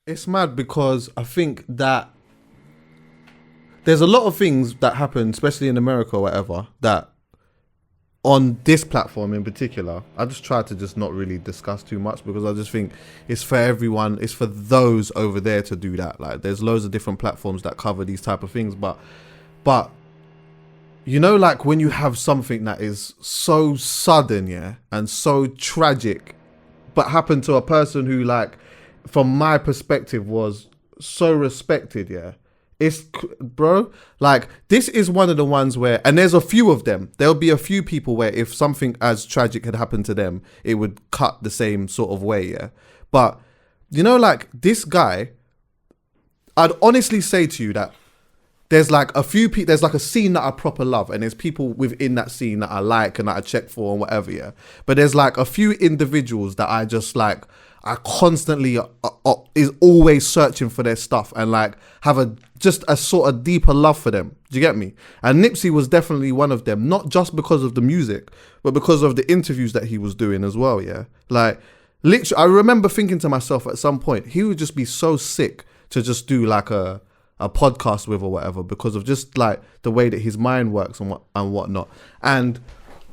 It's mad because I think that there's a lot of things that happen, especially in America or whatever, that on this platform in particular, I just try to just not really discuss too much because I just think it's for everyone, it's for those over there to do that. Like there's loads of different platforms that cover these type of things, but you know, like when you have something that is so sudden, yeah, and so tragic, but happened to a person who, like, from my perspective was so respected, yeah. It's, bro, like, this is one of the ones where, and there's a few of them, there'll be a few people where if something as tragic had happened to them, it would cut the same sort of way, yeah. But, you know, like, this guy, I'd honestly say to you that there's like a few people, there's like a scene that I proper love, and there's people within that scene that I like and that I check for and whatever, yeah. But there's like a few individuals that I just like, I constantly is always searching for their stuff and like have just a sort of deeper love for them. Do you get me? And Nipsey was definitely one of them, not just because of the music, but because of the interviews that he was doing as well, yeah. Like, literally, I remember thinking to myself at some point, he would just be so sick to just do like a podcast with or whatever, because of just like the way that his mind works and whatnot. And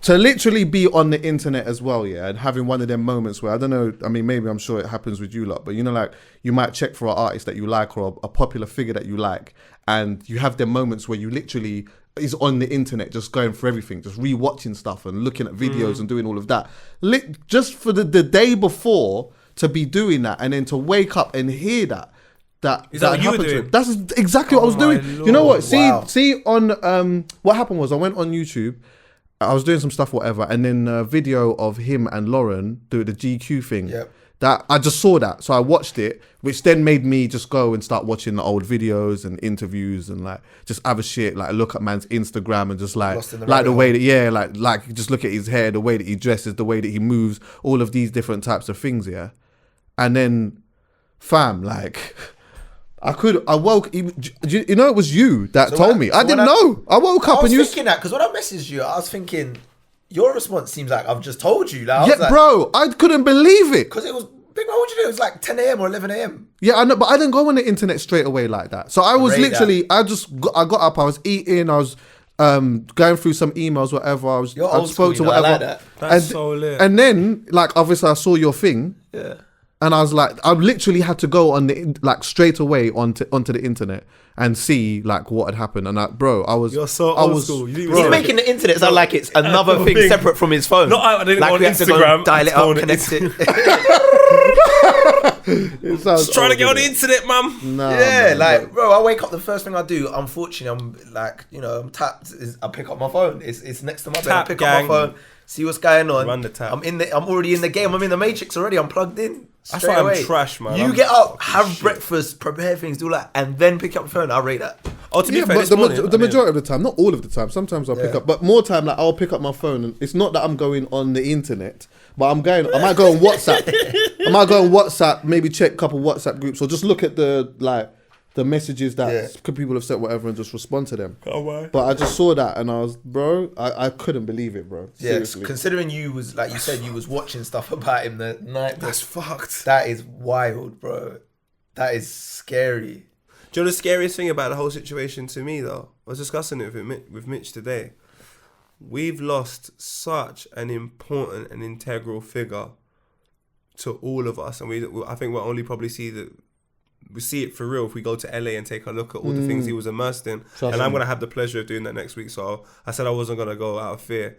to literally be on the internet as well, yeah, and having one of them moments where, I don't know, I mean, maybe I'm sure it happens with you lot, but you know, like you might check for an artist that you like or a popular figure that you like, and you have them moments where you literally is on the internet just going for everything, just rewatching stuff and looking at videos and doing all of that. Just for the day before to be doing that, and then to wake up and hear that happened to him. That's exactly what I was doing. Lord. You know what? See on what happened was I went on YouTube. I was doing some stuff, whatever, and then a video of him and Lauren do the GQ thing. Yep. That I just saw that, so I watched it, which then made me just go and start watching the old videos and interviews and like just other shit, like look at man's Instagram and just like the way that like just look at his hair, the way that he dresses, the way that he moves, all of these different types of things, yeah. And then, fam, like. I woke, you know, it was you that told me. I didn't know. I woke up and you... I was thinking that, because when I messaged you, I was thinking, your response seems like I've just told you. Like, yeah, bro, I couldn't believe it. Because it was, big, what would you do? It was like 10 a.m. or 11 a.m. Yeah, I know, but I didn't go on the internet straight away like that. So I was literally, I got up, I was eating, I was going through some emails, whatever. I spoke to whatever. I like that. That's so lit. And then, like, obviously I saw your thing. Yeah. And I was like, I literally had to go on the straight away onto the internet and see like what had happened. And You're so old school. He's making the internet sound like it's another thing separate from his phone. No, I didn't like go on Instagram. Dial it up, connect it. It's trying to get on the internet, man. Nah, yeah, man, like, bro, I wake up, the first thing I do, unfortunately, I'm like, you know, I'm tapped. I pick up my phone. It's next to my bed. I pick up my phone, see what's going on. Run the tap. I'm already in the game. I'm in the Matrix already. I'm plugged in. That's why I'm trash, man. You get up, have breakfast, prepare things, do that, and then pick up the phone. I'll rate that. Oh, to be fair, but the majority of the time, not all of the time. Sometimes I'll pick up, but more time, like I'll pick up my phone, and it's not that I'm going on the internet, but I might go on WhatsApp. Maybe check a couple WhatsApp groups, or just look at the messages that people have sent, whatever, and just respond to them. Oh, wow. But I just saw that and I was, bro, I couldn't believe it, bro. Seriously. Yeah, considering you was, like you said, you was watching stuff about him the night. That's fucked. That is wild, bro. That is scary. Do you know the scariest thing about the whole situation to me, though? I was discussing it with Mitch today. We've lost such an important and integral figure to all of us, and I think we'll only probably see it for real if we go to LA and take a look at all the things he was immersed in. And I'm going to have the pleasure of doing that next week. So I said I wasn't going to go out of fear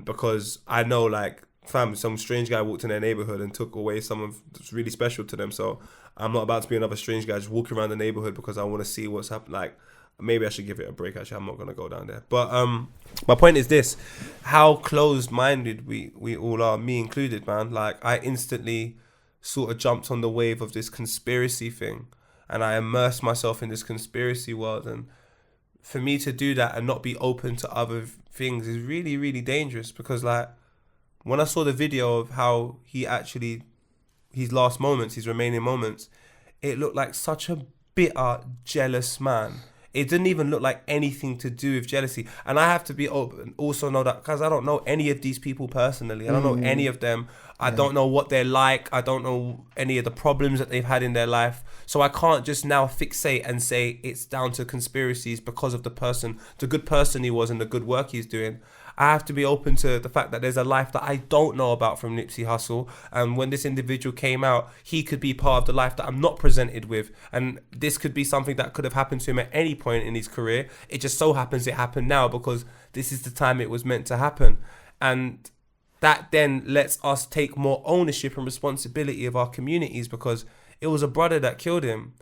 because I know, like, fam, some strange guy walked in their neighborhood and took away someone that's really special to them. So I'm not about to be another strange guy just walking around the neighborhood because I want to see what's happening. Like, maybe I should give it a break. Actually, I'm not going to go down there. But my point is this: how closed-minded we all are, me included, man. Like, I instantly sort of jumped on the wave of this conspiracy thing, and I immersed myself in this conspiracy world. And for me to do that and not be open to other things is really, really dangerous, because, like, when I saw the video of how his last moments, his remaining moments, it looked like such a bitter, jealous man. it didn't even look like anything to do with jealousy. And I have to be open, also know that, because I don't know any of these people personally. I don't know any of them. I don't know what they're like. I don't know any of the problems that they've had in their life. So I can't just now fixate and say it's down to conspiracies because of the good person he was and the good work he's doing. I have to be open to the fact that there's a life that I don't know about from Nipsey Hussle. And when this individual came out, he could be part of the life that I'm not presented with. And this could be something that could have happened to him at any point in his career. It just so happens it happened now because this is the time it was meant to happen. And that then lets us take more ownership and responsibility of our communities, because it was a brother that killed him.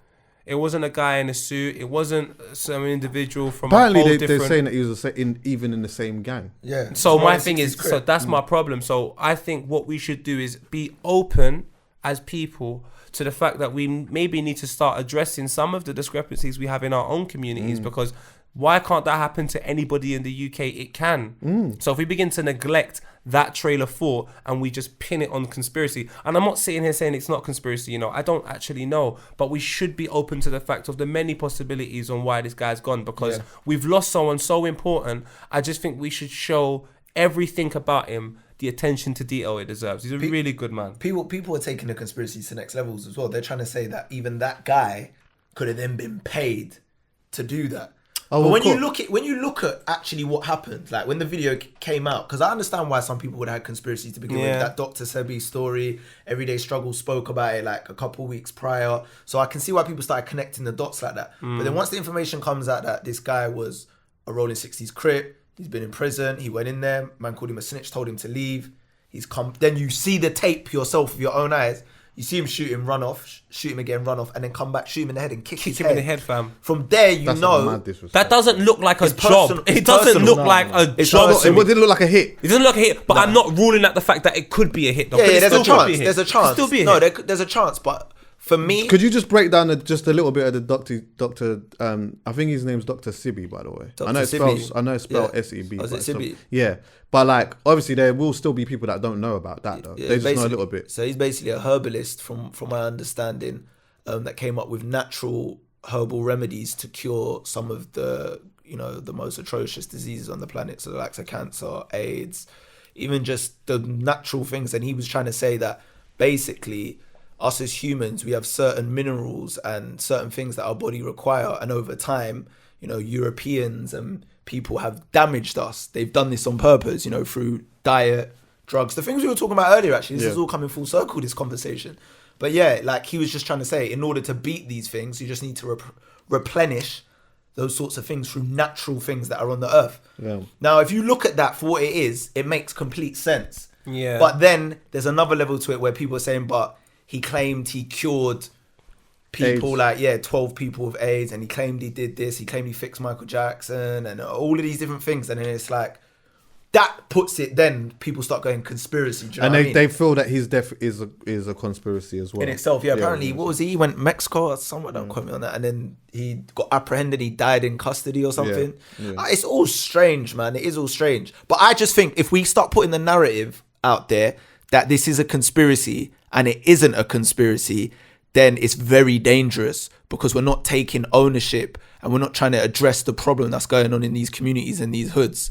It wasn't a guy in a suit. It wasn't some individual from apparently a whole they're saying that he was even in the same gang. Yeah. So my thing is, so that's my problem. So I think what we should do is be open as people to the fact that we maybe need to start addressing some of the discrepancies we have in our own communities, because why can't that happen to anybody in the UK? It can. So if we begin to neglect that trail of thought and we just pin it on conspiracy, and I'm not sitting here saying it's not conspiracy, I don't actually know, but we should be open to the fact of the many possibilities on why this guy's gone, because we've lost someone so important. I just think we should show everything about him the attention to detail it deserves. He's a really good man. People are taking the conspiracy to next levels as well. They're trying to say that even that guy could have then been paid to do that. Oh, but when you look at actually what happened, like when the video came out, because I understand why some people would have had conspiracy to begin with. That Dr. Sebi story, Everyday Struggle spoke about it like a couple weeks prior. So I can see why people started connecting the dots like that. But then once the information comes out that this guy was a Rolling 60s Crip, he's been in prison, he went in there, man called him a snitch, told him to leave. He's come. Then you see the tape yourself with your own eyes. You see him shoot him, run off, shoot him again, run off, and then come back, shoot him in the head and kick his him head. in the head, fam. From there, you know that doesn't look like a job. It doesn't look like a job. It didn't look like a hit. It doesn't look like a hit, but I'm not ruling out the fact that it could be a hit. Though, yeah, there's a chance. There's a chance. Still be a hit. There's a chance, but for me, could you just break down just a little bit of the doctor? I think his name's Dr. Sibi, by the way. I know it's spelled S-E-B. Oh, is it Sibi? Yeah, but like obviously there will still be people that don't know about that though. They just know a little bit. So he's basically a herbalist, from my understanding, that came up with natural herbal remedies to cure some of the the most atrocious diseases on the planet. So the likes of cancer, AIDS, even just the natural things. And he was trying to say that basically, us as humans, we have certain minerals and certain things that our body require, and over time, Europeans and people have damaged us. They've done this on purpose, through diet, drugs, the things we were talking about earlier. Actually, this is all coming full circle, this conversation. But yeah, like he was just trying to say, in order to beat these things, you just need to replenish those sorts of things through natural things that are on the earth. Yeah. Now, if you look at that for what it is, it makes complete sense. Yeah. But then there's another level to it where people are saying, but he claimed he cured people AIDS. 12 people with AIDS, and he claimed he did this, he claimed he fixed Michael Jackson and all of these different things. And then it's like, that puts it, then people start going conspiracy. Do you know what I mean? They feel that his death is a conspiracy as well. In itself, apparently, what was he? He went Mexico or somewhere, don't quote me on that. And then he got apprehended, he died in custody or something. It's all strange, man. It is all strange. But I just think if we start putting the narrative out there that this is a conspiracy and it isn't a conspiracy, then it's very dangerous, because we're not taking ownership and we're not trying to address the problem that's going on in these communities and these hoods.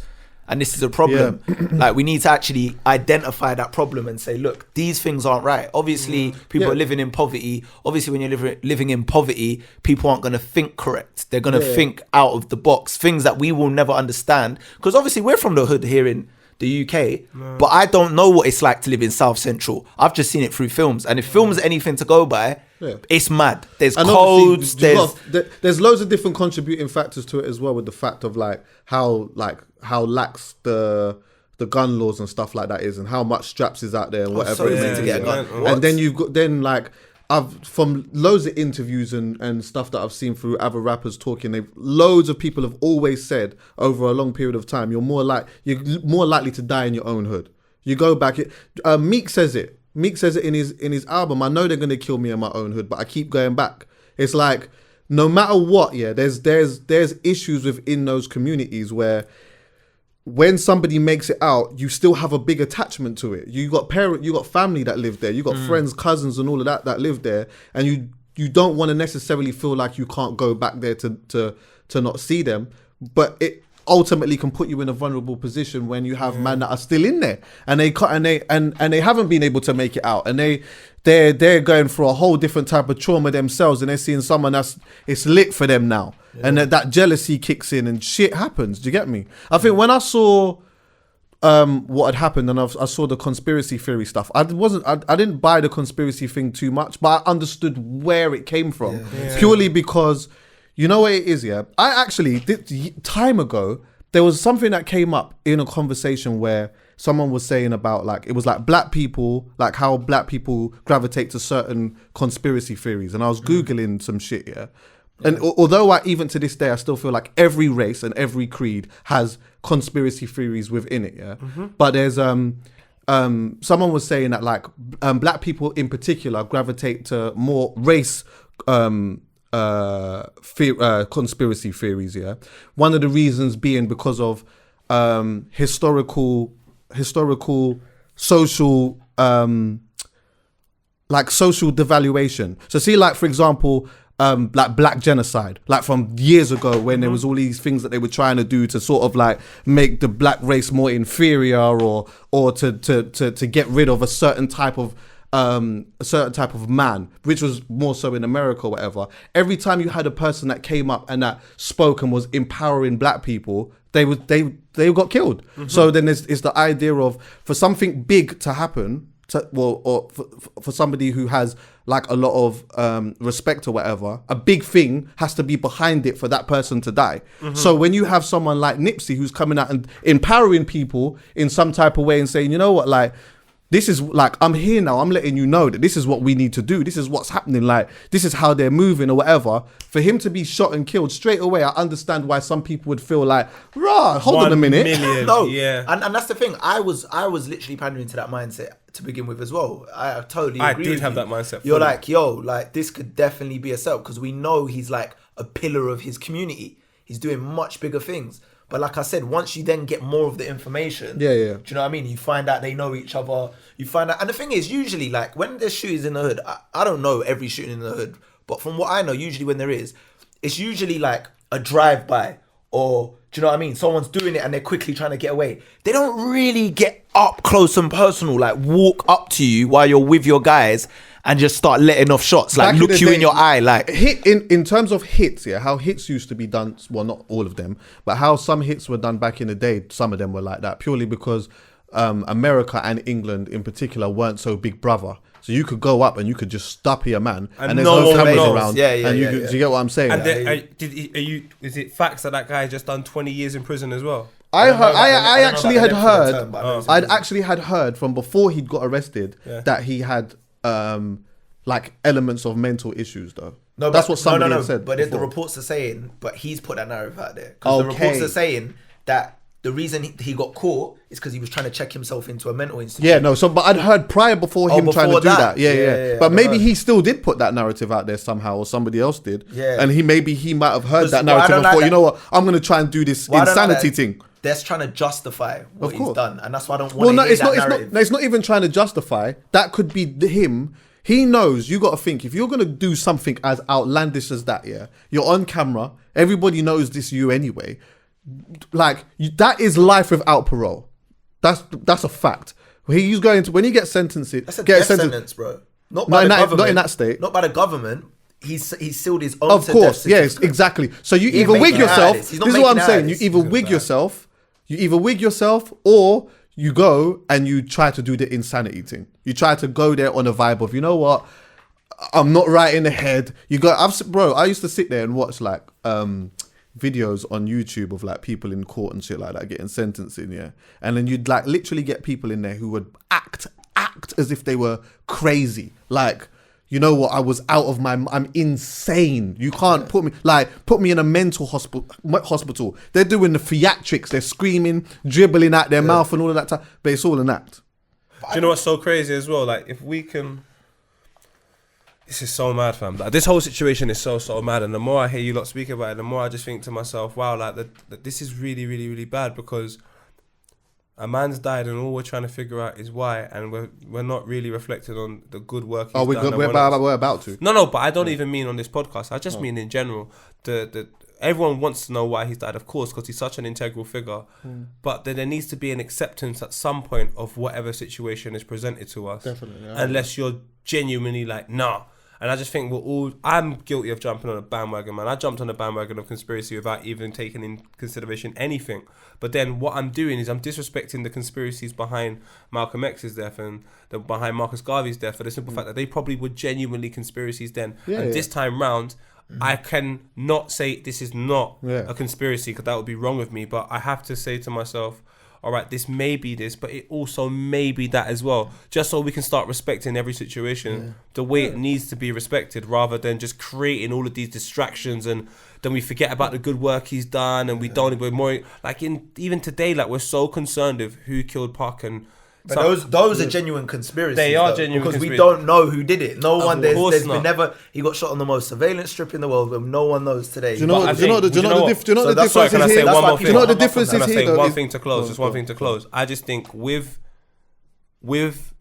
And this is a problem. Like, we need to actually identify that problem and say, look, these things aren't right. Obviously, people are living in poverty. Obviously, when you're living in poverty, people aren't going to think correct. They're going to think out of the box, things that we will never understand. Because obviously, we're from the hood here in the UK, but I don't know what it's like to live in South Central. I've just seen it through films. And if films are anything to go by, it's mad. There's codes. There's loads of different contributing factors to it as well, with the fact of how lax the gun laws and stuff like that is, and how much straps is out there and whatever it is. To get a gun. And then you've got from loads of interviews and stuff that I've seen through other rappers talking, loads of people have always said over a long period of time, you're more likely to die in your own hood. You go back. Meek says it. Meek says it in his album. I know they're gonna kill me in my own hood, but I keep going back. It's like, no matter what, there's issues within those communities where, when somebody makes it out, you still have a big attachment to it. You got family that live there. You got friends, cousins, and all of that live there, and you don't want to necessarily feel like you can't go back there to not see them, but it ultimately can put you in a vulnerable position when you have men that are still in there and they haven't been able to make it out, and they're going through a whole different type of trauma themselves, and they're seeing someone it's lit for them now, and that jealousy kicks in and shit happens. Do you get me? I think when I saw what had happened and I saw the conspiracy theory stuff, I didn't buy the conspiracy thing too much, but I understood where it came from, purely because you know what it is, yeah? I actually, time ago, there was something that came up in a conversation where someone was saying about, like, it was like black people, like how black people gravitate to certain conspiracy theories. And I was Googling some shit, yeah? And although even to this day, I still feel like every race and every creed has conspiracy theories within it, yeah? But there's, someone was saying that, like, black people in particular gravitate to more race, conspiracy theories, yeah. One of the reasons being because of historical social like social devaluation. So see, like, for example, like black genocide, like from years ago when there was all these things that they were trying to do to sort of like make the black race more inferior or to get rid of a certain type of man, which was more so in America or whatever. Every time you had a person that came up and that spoke and was empowering black people, they got killed. So then it's the idea of, for something big to happen, or for somebody who has like a lot of respect or whatever, a big thing has to be behind it for that person to die. So when you have someone like Nipsey who's coming out and empowering people in some type of way and saying, you know what, like, this is like, I'm here now, I'm letting you know that this is what we need to do. This is what's happening. Like, this is how they're moving or whatever. For him to be shot and killed straight away, I understand why some people would feel like, rah, hold on a minute. 1 million, no, yeah. And that's the thing. I was literally pandering to that mindset to begin with as well. I totally agree. I did have that mindset. You're like, yo, like, this could definitely be a setup, because we know he's like a pillar of his community. He's doing much bigger things. But like I said, once you then get more of the information, do you know what I mean? You find out they know each other. You find out, and the thing is, usually, like, when there's shootings in the hood, I don't know every shooting in the hood, but from what I know, usually when there is, it's usually like a drive-by, or do you know what I mean? Someone's doing it and they're quickly trying to get away. They don't really get up close and personal, like walk up to you while you're with your guys and just start letting off shots, like back look you in your eye, like hit in terms of hits, yeah. How hits used to be done, well, not all of them, but how some hits were done back in the day. Some of them were like that purely because America and England in particular weren't so big brother. So you could go up and you could just stop your man, and there's no cameras around. Do you get what I'm saying? And is it facts that guy just done 20 years in prison as well? I actually had heard from before he'd got arrested that he had like elements of mental issues though. No, that's what somebody had said. But the reports are saying, but he's put that narrative out there. Because the reports are saying that the reason he got caught is because he was trying to check himself into a mental institution. Yeah, no. So, but I'd heard prior before him trying to do that. Yeah. But maybe he still did put that narrative out there somehow, or somebody else did. Yeah. And he might have heard that narrative and thought, you know what, I'm going to try and do this insanity thing. That's trying to justify what he's done, and that's why I don't want to hear that narrative. It's not even trying to justify. That could be him. He knows. You got to think, if you're going to do something as outlandish as that, yeah, you're on camera. Everybody knows this you anyway. Like, that is life without parole. That's a fact. He's going to, when he gets sentenced, that's a death sentence, bro. Not by the government. Not in that state. Not by the government. He's sealed his own. Of course, yes, exactly. So you either wig yourself. This is what I'm saying. You either wig yourself, or you go and you try to do the insanity thing. You try to go there on a vibe of, you know what, I'm not right in the head. You go, I used to sit there and watch like videos on YouTube of like people in court and shit like that getting sentenced in, yeah. And then you'd like literally get people in there who would act as if they were crazy. Like, you know what, I'm insane. You can't put me in a mental hospital. They're doing the theatrics. They're screaming, dribbling out their mouth and all of that stuff. But it's all an act. Do you know what's so crazy as well? Like, if we can... This is so mad, fam. Like, this whole situation is so mad. And the more I hear you lot speak about it, the more I just think to myself, wow, like, this is really, really, really bad, because A man's died, and all we're trying to figure out is why, and we're not really reflecting on the good work he's done. We're about to. No, but I don't even mean on this podcast. I just mean in general. The everyone wants to know why he's died, of course, because he's such an integral figure. But there needs to be an acceptance at some point of whatever situation is presented to us. Definitely. Unless you're genuinely like, nah. And I just think I'm guilty of jumping on a bandwagon, man. I jumped on a bandwagon of conspiracy without even taking in consideration anything. But then what I'm doing is I'm disrespecting the conspiracies behind Malcolm X's death and behind Marcus Garvey's death for the simple fact that they probably were genuinely conspiracies then. This time round, I can not say this is not a conspiracy, because that would be wrong of me. But I have to say to myself, all right, this may be this, but it also may be that as well. Just so we can start respecting every situation the way it needs to be respected, rather than just creating all of these distractions, and then we forget about the good work he's done, and we're more like even today, like we're so concerned with who killed Park and. But those are genuine conspiracies. They are genuine because conspiracies. we don't know who did it. No one. There's been not. He got shot on the most surveillance strip in the world, but no one knows today. Do you know the difference is here? One more thing. Do you know what the difference is here? One thing to close. Just one thing to close. I just think with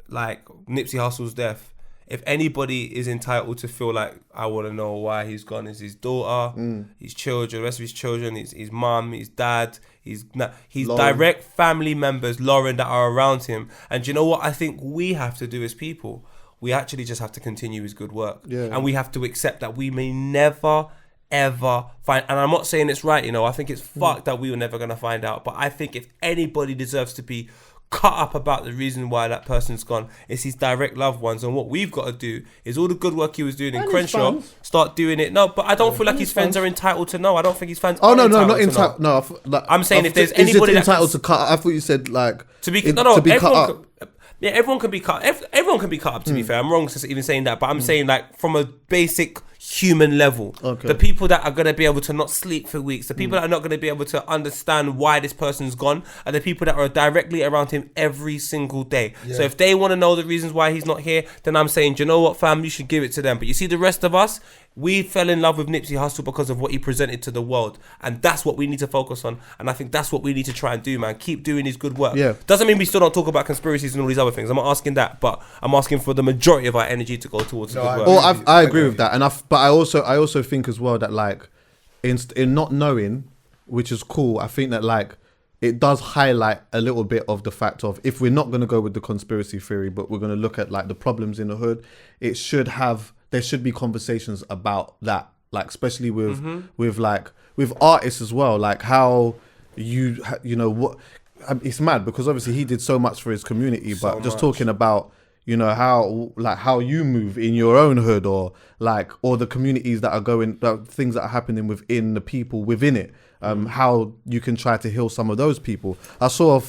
like Nipsey Hussle's death, if anybody is entitled to feel like I want to know why he's gone, is his daughter, his children, the rest of his children, his mum, his dad, his direct family members, Lauren, that are around him. And you know what I think we have to do as people? We actually just have to continue his good work. And we have to accept that we may never, ever find, and I'm not saying it's right, I think it's fucked that we were never going to find out. But I think if anybody deserves to be cut up about the reason why that person's gone, it's his direct loved ones. And what we've got to do is all the good work he was doing in Crenshaw, start doing it. No, but I don't feel like his fans are entitled to know. I don't think his fans not entitled. No, I'm saying if there's anybody entitled to cut, I thought you said like to be cut up. Yeah, everyone can be cut. Everyone can be cut up. To be fair, I'm wrong for even saying that, but I'm saying like from a basic human level, the people that are going to be able to not sleep for weeks, the people that are not going to be able to understand why this person's gone, are the people that are directly around him every single day. So if they want to know the reasons why he's not here, then I'm saying, do you know what, fam, you should give it to them. But you see, the rest of us, we fell in love with Nipsey Hussle because of what he presented to the world, and that's what we need to focus on. And I think that's what we need to try and do, man. Keep doing his good work. Doesn't mean we still don't talk about conspiracies and all these other things. I'm not asking that, but I'm asking for the majority of our energy to go towards good work. I agree with that, but I also think as well that like in not knowing, which is cool, I think that like it does highlight a little bit of the fact of, if we're not going to go with the conspiracy theory, but we're going to look at like the problems in the hood, there should be conversations about that, like especially with artists as well, like how what it's mad, because obviously he did so much for his community, but just talking about how you move in your own hood, or the communities that are going, things that are happening within the people within it, how you can try to heal some of those people. I saw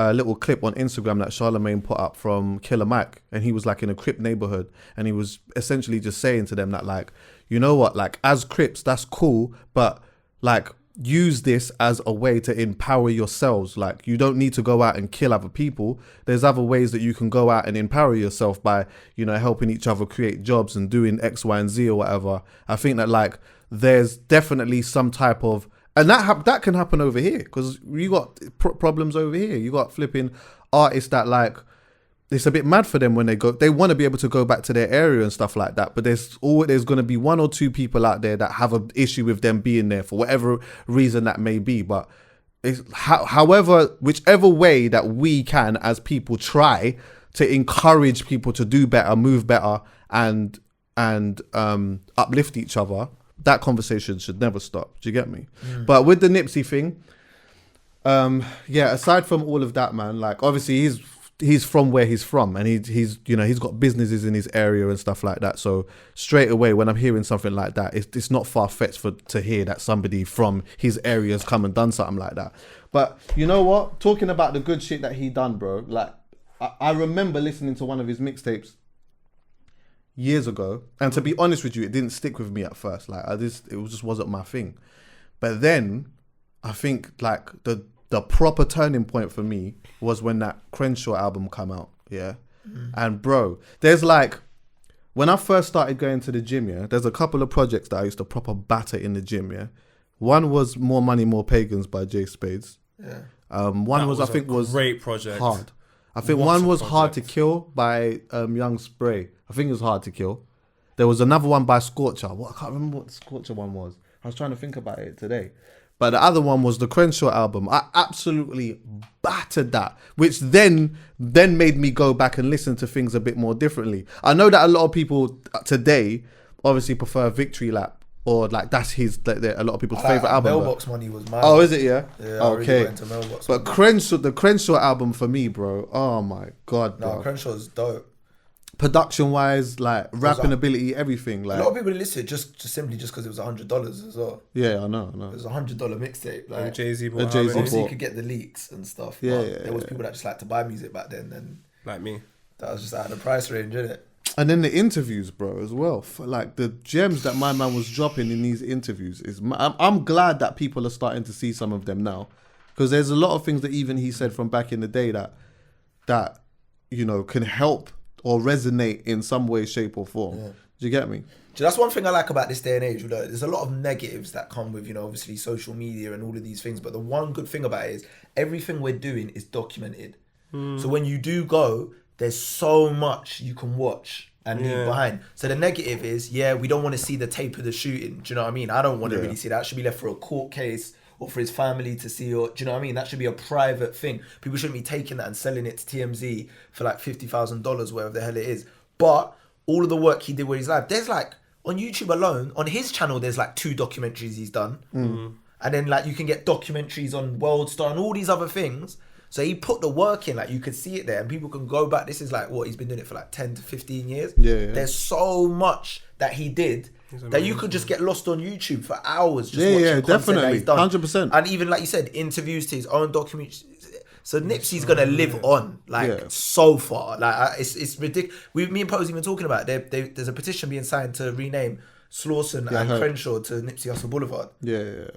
a little clip on Instagram that Charlemagne put up from Killer Mike, and he was like in a Crip neighborhood, and he was essentially just saying to them that like, you know what, like as Crips, that's cool, but like use this as a way to empower yourselves. Like you don't need to go out and kill other people. There's other ways that you can go out and empower yourself by, helping each other create jobs and doing X, Y, and Z or whatever. I think that like there's definitely some type of, and that can happen over here, because you got problems over here. You got flipping artists that like, it's a bit mad for them when they want to be able to go back to their area and stuff like that. But there's going to be one or two people out there that have an issue with them being there for whatever reason that may be. But it's whichever way that we can as people try to encourage people to do better, move better, and uplift each other, that conversation should never stop. Do you get me? But with the Nipsey thing, aside from all of that, man, like obviously he's from where he's from, and he's got businesses in his area and stuff like that. So straight away, when I'm hearing something like that, it's not far-fetched to hear that somebody from his area has come and done something like that. But you know what? Talking about the good shit that he done, bro, like I remember listening to one of his mixtapes years ago, and to be honest with you, it didn't stick with me at first. Like it just wasn't my thing. But then I think like the proper turning point for me was when that Crenshaw album came out, and bro, there's like, when I first started going to the gym, there's a couple of projects that I used to proper batter in the gym, One was More Money, More Pagans by Jay Spades. One was I think was great project. Hard. I think one was Hard to Kill by Young Spray. I think it was Hard to Kill. There was another one by Scorcher. I can't remember what the Scorcher one was. I was trying to think about it today. But the other one was the Crenshaw album. I absolutely battered that, which then made me go back and listen to things a bit more differently. I know that a lot of people today obviously prefer Victory Lap, or like that's a lot of people's favorite album. Mailbox Money was mine. Oh, is it? Yeah. Yeah. Okay. I really went to Mailbox But Money. the Crenshaw album for me, bro. Oh my god, bro. No, Crenshaw's dope. Production wise, like rapping ability, everything. Like a lot of people listen just simply because it was $100 as well. Yeah, I know. It was $100 mixtape. Like Jay-Z bought Jay-Z obviously bought. you could get the leaks and stuff. Yeah, but yeah, there was people that just like to buy music back then, and like me. that was just out of the price range, innit? And then the interviews, bro, as well. Like the gems that my man was dropping in these interviews is. I'm glad that people are starting to see some of them now, because there's a lot of things that even he said from back in the day that you know can help or resonate in some way, shape, or form. Yeah. Do you get me? That's one thing I like about this day and age. You know, there's a lot of negatives that come with, you know, obviously social media and all of these things. But the one good thing about it is everything we're doing is documented. So when you do go, there's so much you can watch and leave behind. So the negative is, we don't want to see the tape of the shooting. Do you know what I mean? I don't want to really see that. It should be left for a court case or for his family to see, or do you know what I mean? That should be a private thing. People shouldn't be taking that and selling it to TMZ for like $50,000, whatever the hell it is. But all of the work he did with his life, there's like, on YouTube alone, on his channel, there's like 2 documentaries he's done. And then like you can get documentaries on World Star and all these other things. So he put the work in, like you could see it there and people can go back. This is like what he's been doing it for like 10 to 15 years. Yeah. There's so much that he did that you could just get lost on YouTube for hours just watching content definitely. that he's done. 100%. And even like you said, interviews to his own documentaries. So Nipsey's gonna live on so far. Like it's ridiculous. Me and Posey been talking about it. There's a petition being signed to rename Slauson and Crenshaw to Nipsey Hussle Boulevard.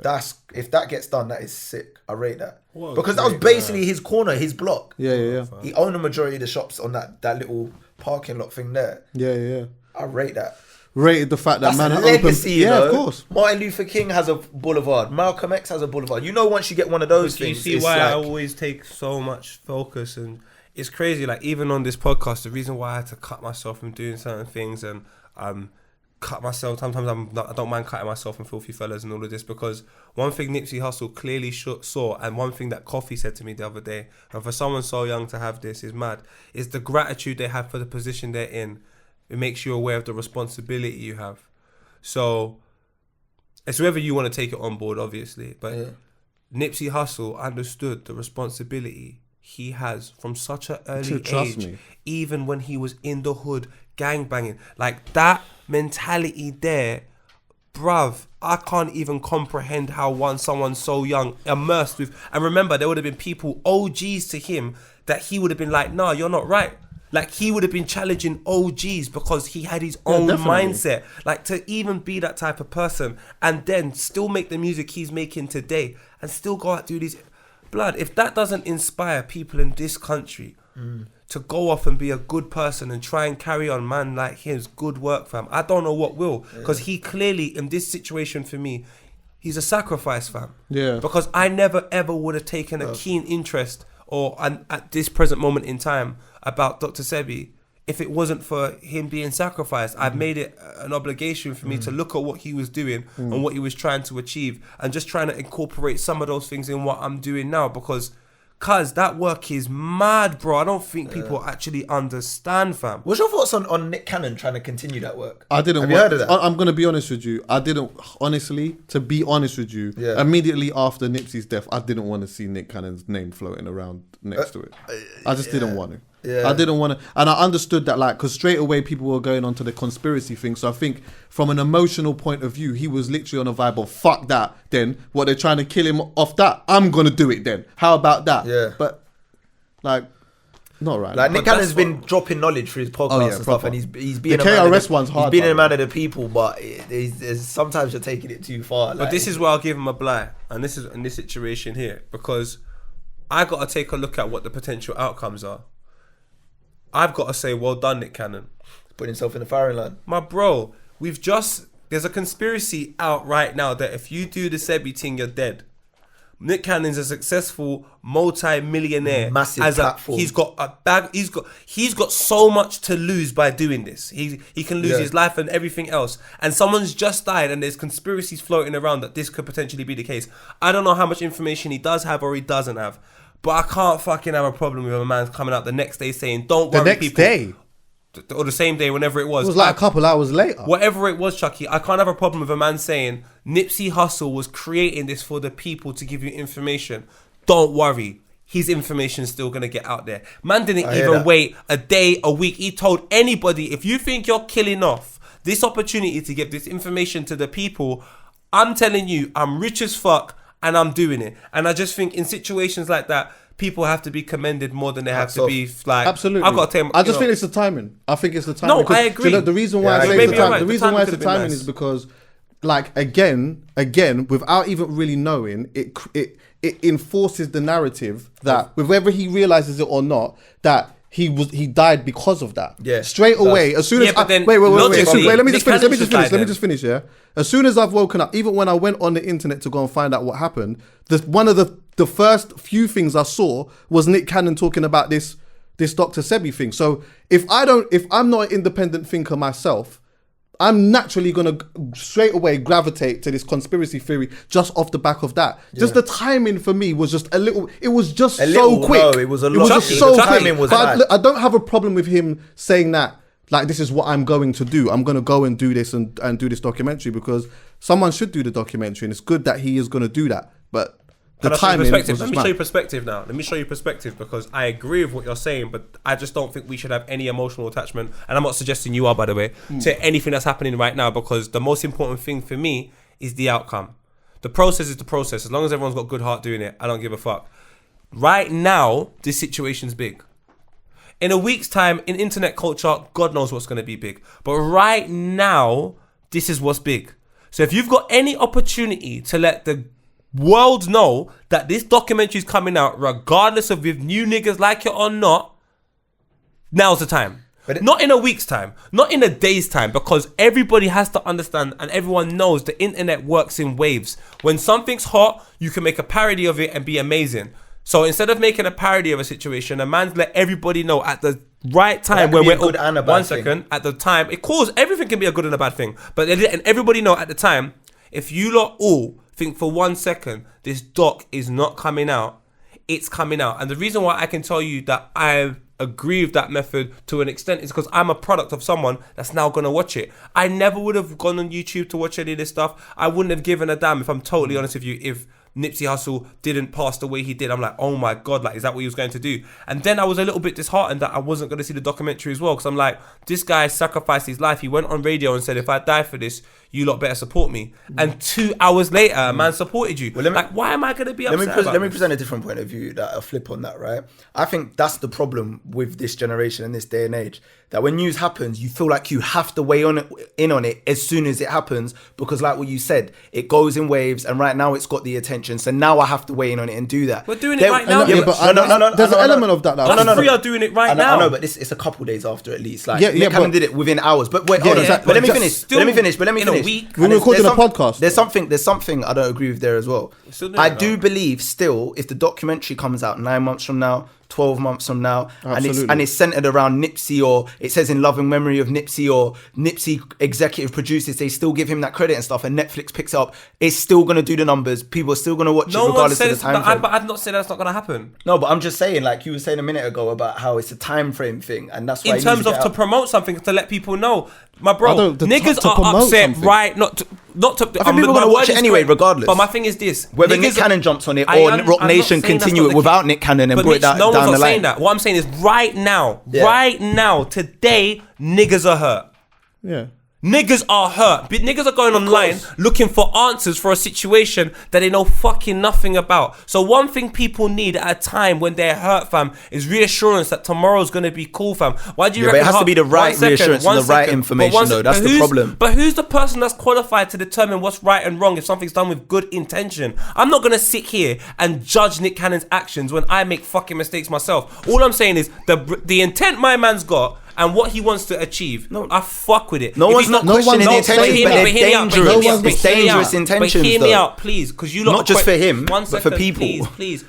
That's if that gets done, that is sick. I rate that because that was basically his corner, his block. Yeah. He owned the majority of the shops on that little parking lot thing there. Yeah. I rate that. Rated the fact that That's man a legacy, you know? of course. Martin Luther King has a boulevard. Malcolm X has a boulevard. You know, once you get one of those things, you see why I always take so much focus, and it's crazy. Like even on this podcast, the reason why I had to cut myself from doing certain things and cut myself. Sometimes I don't mind cutting myself from Filthy Fellas and all of this, because one thing Nipsey Hussle clearly saw, and one thing that Coffee said to me the other day, and for someone so young to have this is mad, is the gratitude they have for the position they're in. It makes you aware of the responsibility you have. So it's whether you want to take it on board, obviously. But Nipsey Hussle understood the responsibility he has from such an early age. Even when he was in the hood, gangbanging. Like that mentality there, bruv, I can't even comprehend how someone so young, immersed with... And remember, there would have been people, OGs to him, that he would have been like, nah, you're not right. Like he would have been challenging OGs because he had his own mindset. Like to even be that type of person and then still make the music he's making today and still go out and do these... Blood, if that doesn't inspire people in this country to go off and be a good person and try and carry on, man, like his good work, fam, I don't know what will. Because he clearly, in this situation for me, he's a sacrifice, fam. Yeah. Because I never ever would have taken a keen interest or at this present moment in time about Dr. Sebi if it wasn't for him being sacrificed. I've made it an obligation for me to look at what he was doing and what he was trying to achieve and just trying to incorporate some of those things in what I'm doing now, because that work is mad, bro. I don't think people actually understand, fam. What's your thoughts on Nick Cannon trying to continue that work? I didn't. Have you heard of that? I'm going to be honest with you. I didn't, honestly, to be honest with you, immediately after Nipsey's death, I didn't want to see Nick Cannon's name floating around next to it. I just didn't want to. Yeah. I didn't want to, and I understood that, like, because straight away people were going on to the conspiracy thing. So I think from an emotional point of view, he was literally on a vibe of fuck that. Then what, they're trying to kill him off that? I'm gonna do it then. How about that? Yeah. But like, not right. Like Nick Cannon's been dropping knowledge through his podcast and stuff, proper. and he's being The a man KRS of the, one's hard. He's being a man of the people, but sometimes you're taking it too far. Like, But this is where I'll give him a blight, and this is in this situation here, because I got to take a look at what the potential outcomes are. I've got to say, well done, Nick Cannon. putting himself in the firing line. My bro, there's a conspiracy out right now that if you do the Sebi thing, you're dead. Nick Cannon's a successful multi-millionaire. Massive platform. He's got a bag. He's got so much to lose by doing this. He can lose his life and everything else. And someone's just died, and there's conspiracies floating around that this could potentially be the case. I don't know how much information he does have or he doesn't have, but I can't fucking have a problem with a man coming out the next day saying, "Don't worry, people." The next day. Or the same day, whenever it was. It was like a couple hours later. Whatever it was, Chucky, I can't have a problem with a man saying Nipsey Hussle was creating this for the people to give you information. Don't worry, his information is still going to get out there. Man didn't even wait a day, a week. He told anybody, if you think you're killing off this opportunity to give this information to the people, I'm telling you, I'm rich as fuck and I'm doing it. And I just think in situations like that, people have to be commended more than they have to be like. Absolutely. I've got to tell you, I just think it's the timing. I think it's the timing. No, I agree. The reason why I say it's the timing is because, like, again, without even really knowing, it enforces the narrative that whether he realizes it or not, that he died because of that. Yeah. Straight away, as soon as wait, let me just finish. Yeah. As soon as I've woken up, even when I went on the internet to go and find out what happened, one of the first few things I saw was Nick Cannon talking about this Dr. Sebi thing. So if I'm not an independent thinker myself, I'm naturally gonna straight away gravitate to this conspiracy theory just off the back of that. Yeah. Just the timing for me was just a little. It was just so quick. No, it was a lot. It was just so quick. Timing was bad. I don't have a problem with him saying that. Like, this is what I'm going to do. I'm going to go and do this and do this documentary, because someone should do the documentary, and it's good that he is going to do that. But the timing was just Let me show you perspective now. Let me show you perspective, because I agree with what you're saying, but I just don't think we should have any emotional attachment, and I'm not suggesting you are, by the way, to anything that's happening right now, because the most important thing for me is the outcome. The process is the process. As long as everyone's got good heart doing it, I don't give a fuck. Right now, this situation's big. In a week's time, in internet culture, God knows what's going to be big. But right now, this is what's big. So if you've got any opportunity to let the world know that this documentary is coming out, regardless of if new niggas like it or not, now's the time. Not in a week's time, not in a day's time, because everybody has to understand, and everyone knows the internet works in waves. When something's hot, you can make a parody of it and be amazing. So instead of making a parody of a situation, a man's let everybody know at the right time when we're good and a bad thing. At the time, everything can be a good and a bad thing, but they're letting everybody know at the time. If you lot all think for 1 second this doc is not coming out, it's coming out. And the reason why I can tell you that I agree with that method to an extent is because I'm a product of someone that's now going to watch it. I never would have gone on YouTube to watch any of this stuff. I wouldn't have given a damn, if I'm totally honest with you, if Nipsey Hussle didn't pass the way he did. I'm like, oh my God, like, is that what he was going to do? And then I was a little bit disheartened that I wasn't going to see the documentary as well, because I'm like, this guy sacrificed his life. He went on radio and said, if I die for this, you lot better support me. And 2 hours later, a man supported you. Well, why am I going to be upset Let me present a different point of view, that a flip on that, right? I think that's the problem with this generation and this day and age, that when news happens, you feel like you have to weigh in on it as soon as it happens, because like what you said, it goes in waves, and right now it's got the attention, so now I have to weigh in on it and do that. We're doing it right now. No, there's an element of that now. We are doing it right now. I know, but it's a couple days after at least. Like, Nick Cannon did it within hours. But wait, hold on. But let me finish. We're recording a podcast. There's something I don't agree with there as well. I do believe still, if the documentary comes out 9 months from now, 12 months from now, and it's centered around Nipsey, or it says in loving memory of Nipsey, or Nipsey executive producers, they still give him that credit and stuff, and Netflix picks it up, it's still going to do the numbers. People are still going to watch it regardless of the time frame. But I've not said that's not going to happen. No, but I'm just saying, like you were saying a minute ago about how it's a time frame thing, and that's why in terms of to promote something, to let people know. My bro, niggas are upset, right? Not to. I think people are going to watch it anyway, regardless. But my thing is this: whether Nick Cannon jumps on it or Rock Nation continue it without Nick Cannon and put it down the line. No one's not saying that. What I'm saying is, right now, today, niggas are hurt. Yeah. Niggas are hurt. Niggas are going online looking for answers for a situation that they know fucking nothing about. So one thing people need at a time when they're hurt, fam, is reassurance that tomorrow's going to be cool, fam. Why do you reckon? But it has to be the right reassurance and the right information, though. That's the problem. But who's the person that's qualified to determine what's right and wrong if something's done with good intention? I'm not going to sit here and judge Nick Cannon's actions when I make fucking mistakes myself. All I'm saying is the intent my man's got and what he wants to achieve, I fuck with it. No one's not questioning the intentions, but they're dangerous. It's dangerous intentions, But hear me out, please, because you lot not just for him, but for people. Please.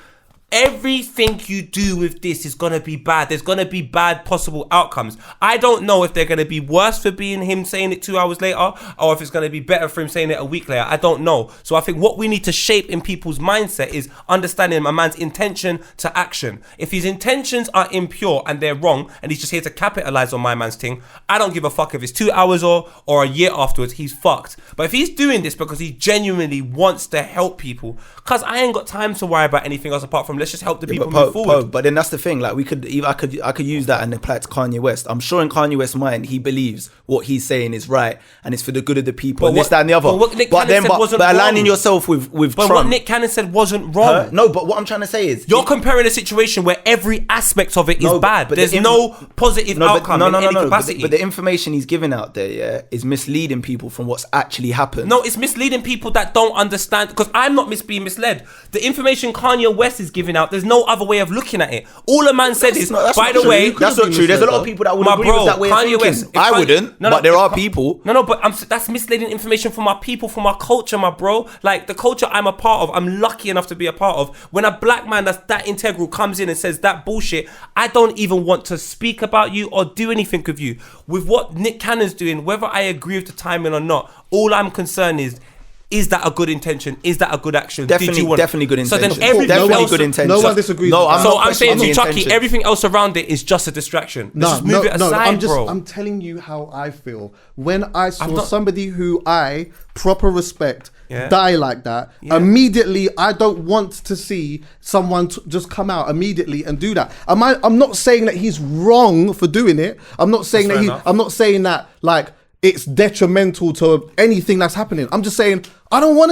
Everything you do with this is going to be bad. There's going to be bad possible outcomes. I don't know if they're going to be worse for being him saying it 2 hours later, or if it's going to be better for him saying it a week later. I don't know. So I think what we need to shape in people's mindset is understanding a man's intention to action. If his intentions are impure and they're wrong, and he's just here to capitalize on my man's thing, I don't give a fuck if it's 2 hours or a year afterwards, he's fucked. But if he's doing this because he genuinely wants to help people, because I ain't got time to worry about anything else apart from let's just help the people move forward. But then that's the thing. Like I could use that and apply it to Kanye West. I'm sure in Kanye West's mind, he believes what he's saying is right and it's for the good of the people. And this, that, and the other. But what Nick Cannon said wasn't wrong. But aligning yourself with But Trump. what Nick Cannon said wasn't wrong. No, but what I'm trying to say is you're comparing a situation where every aspect of it is bad. But there's no positive outcome in any capacity. But the information he's giving out there, is misleading people from what's actually happened. No, it's misleading people that don't understand. Because I'm not being misled. The information Kanye West is giving out, there's no other way of looking at it. All a man said is, by the way, that's not true. There's a lot of people that would agree with that way of thinking. I wouldn't, but there are people. But that's misleading information from our people, from our culture, my bro. Like the culture I'm a part of, I'm lucky enough to be a part of. When a black man that's that integral comes in and says that bullshit, I don't even want to speak about you or do anything with you. With what Nick Cannon's doing, whether I agree with the timing or not, all I'm concerned is that a good intention? Is that a good action? Definitely good intention. So then good intention. No one disagrees. No, I'm saying to Chucky, everything else around it is just a distraction. Let's just move it aside, bro. I'm telling you how I feel when I saw somebody who I proper respect die like that. Immediately, I don't want to see someone just come out immediately and do that. I'm not saying that he's wrong for doing it. I'm not saying I'm not saying that like it's detrimental to anything that's happening. I'm just saying I don't want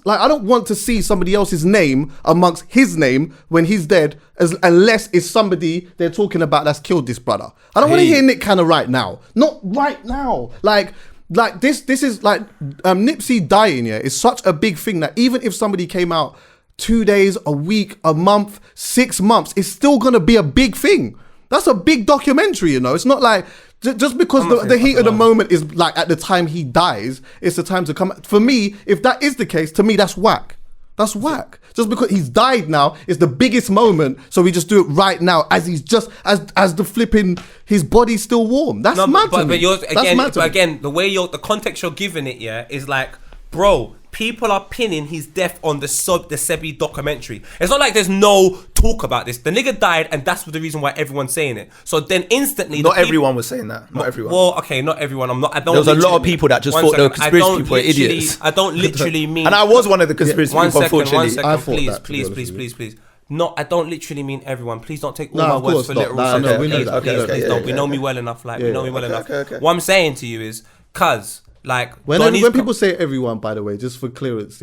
I don't want to see somebody else's name amongst his name when he's dead, unless it's somebody they're talking about that's killed this brother. I don't want to hear Nick Cannon right now. Not right now. Like this is like Nipsey dying is such a big thing that even if somebody came out 2 days, a week, a month, 6 months, it's still gonna be a big thing. That's a big documentary, It's not like just because the heat of the moment is like at the time he dies, it's the time to come. For me, if that is the case, to me that's whack. That's whack. Just because he's died now is the biggest moment, so we just do it right now as he's just as the flipping his body's still warm. That's mad to me. But again, the way the context you're giving it, is like, bro, people are pinning his death on the Sebi documentary. It's not like there's no talk about this. The nigga died, and that's the reason why everyone's saying it. So then instantly, not everyone was saying that. Not everyone. Well, okay, not everyone. There was a lot of people that just thought the conspiracy people were idiots. I don't literally mean, and I was one of the conspiracy people. Unfortunately, I thought please. No, I don't literally mean everyone. Please don't take all my words for literal. Please don't. We know me well enough. We know me well enough. What I'm saying to you is, like when people say everyone, by the way, just for clearance,